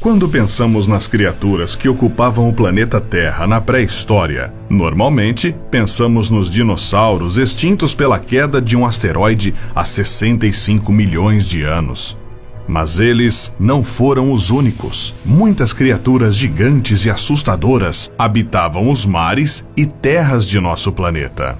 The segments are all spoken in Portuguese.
Quando pensamos nas criaturas que ocupavam o planeta Terra na pré-história, normalmente pensamos nos dinossauros extintos pela queda de um asteroide há 65 milhões de anos. Mas eles não foram os únicos. Muitas criaturas gigantes e assustadoras habitavam os mares e terras de nosso planeta.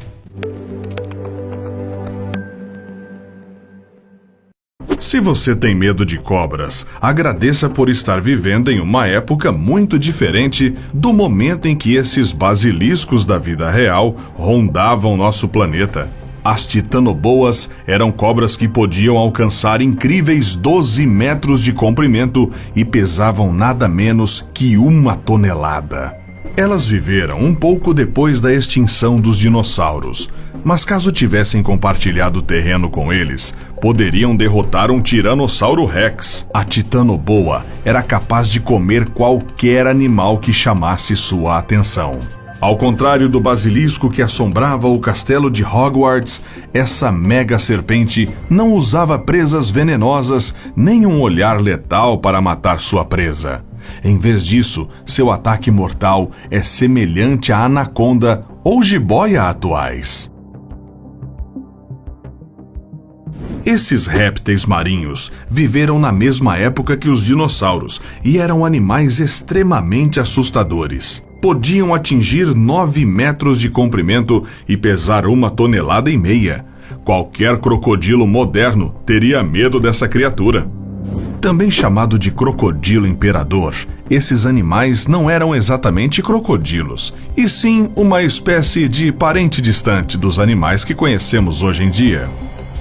Se você tem medo de cobras, agradeça por estar vivendo em uma época muito diferente do momento em que esses basiliscos da vida real rondavam nosso planeta. As titanoboas eram cobras que podiam alcançar incríveis 12 metros de comprimento e pesavam nada menos que 1 tonelada. Elas viveram um pouco depois da extinção dos dinossauros, mas caso tivessem compartilhado terreno com eles, poderiam derrotar um Tiranossauro Rex. A titanoboa era capaz de comer qualquer animal que chamasse sua atenção. Ao contrário do basilisco que assombrava o castelo de Hogwarts, essa mega serpente não usava presas venenosas nem um olhar letal para matar sua presa. Em vez disso, seu ataque mortal é semelhante à anaconda ou jiboia atuais. Esses répteis marinhos viveram na mesma época que os dinossauros e eram animais extremamente assustadores. Podiam atingir 9 metros de comprimento e pesar 1,5 toneladas. Qualquer crocodilo moderno teria medo dessa criatura. Também chamado de crocodilo imperador, esses animais não eram exatamente crocodilos, e sim uma espécie de parente distante dos animais que conhecemos hoje em dia.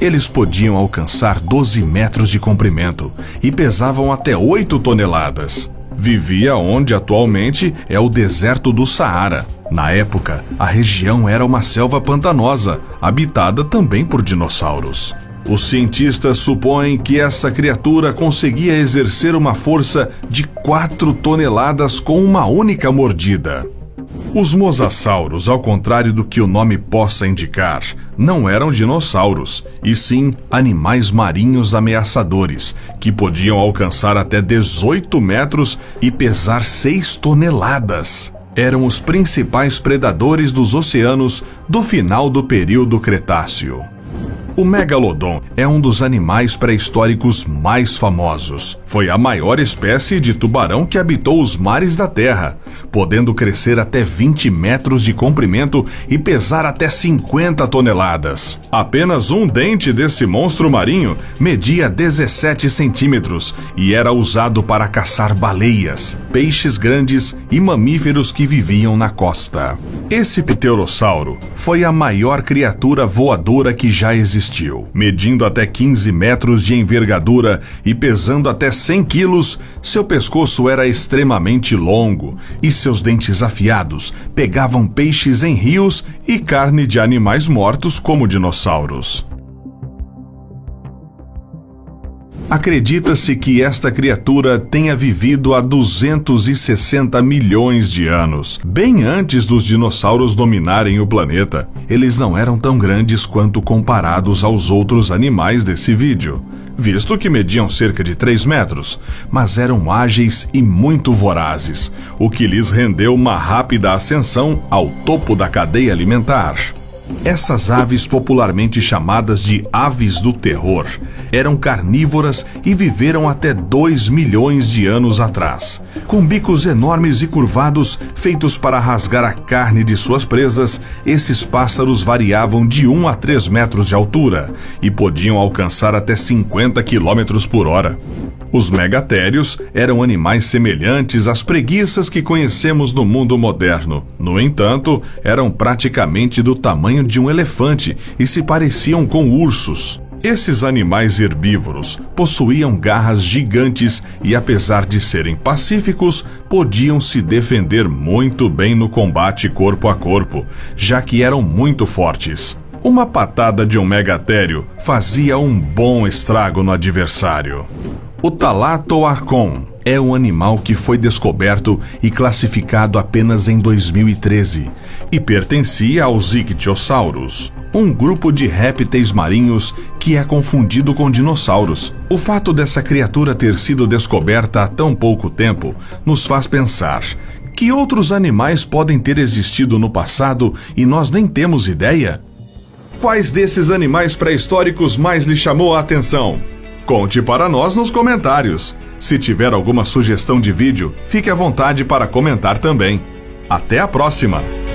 Eles podiam alcançar 12 metros de comprimento e pesavam até 8 toneladas. Vivia onde atualmente é o deserto do Saara. Na época, a região era uma selva pantanosa, habitada também por dinossauros. Os cientistas supõem que essa criatura conseguia exercer uma força de 4 toneladas com uma única mordida. Os mosassauros, ao contrário do que o nome possa indicar, não eram dinossauros, e sim animais marinhos ameaçadores, que podiam alcançar até 18 metros e pesar 6 toneladas. Eram os principais predadores dos oceanos do final do período Cretáceo. O megalodon é um dos animais pré-históricos mais famosos. Foi a maior espécie de tubarão que habitou os mares da Terra, podendo crescer até 20 metros de comprimento e pesar até 50 toneladas. Apenas um dente desse monstro marinho media 17 centímetros e era usado para caçar baleias, peixes grandes e mamíferos que viviam na costa. Esse pterossauro foi a maior criatura voadora que já existiu. Medindo até 15 metros de envergadura e pesando até 100 quilos, seu pescoço era extremamente longo e seus dentes afiados pegavam peixes em rios e carne de animais mortos como dinossauros. Acredita-se que esta criatura tenha vivido há 260 milhões de anos, bem antes dos dinossauros dominarem o planeta. Eles não eram tão grandes quanto comparados aos outros animais desse vídeo, visto que mediam cerca de 3 metros, mas eram ágeis e muito vorazes, o que lhes rendeu uma rápida ascensão ao topo da cadeia alimentar. Essas aves, popularmente chamadas de aves do terror, eram carnívoras e viveram até 2 milhões de anos atrás. Com bicos enormes e curvados, feitos para rasgar a carne de suas presas, esses pássaros variavam de 1 a 3 metros de altura e podiam alcançar até 50 km por hora. Os megatérios eram animais semelhantes às preguiças que conhecemos no mundo moderno. No entanto, eram praticamente do tamanho de um elefante e se pareciam com ursos. Esses animais herbívoros possuíam garras gigantes e, apesar de serem pacíficos, podiam se defender muito bem no combate corpo a corpo, já que eram muito fortes. Uma patada de um megatério fazia um bom estrago no adversário. O Thalattoarchon é um animal que foi descoberto e classificado apenas em 2013 e pertencia aos ictiossauros, um grupo de répteis marinhos que é confundido com dinossauros. O fato dessa criatura ter sido descoberta há tão pouco tempo nos faz pensar: que outros animais podem ter existido no passado e nós nem temos ideia? Quais desses animais pré-históricos mais lhe chamou a atenção? Conte para nós nos comentários. Se tiver alguma sugestão de vídeo, fique à vontade para comentar também. Até a próxima!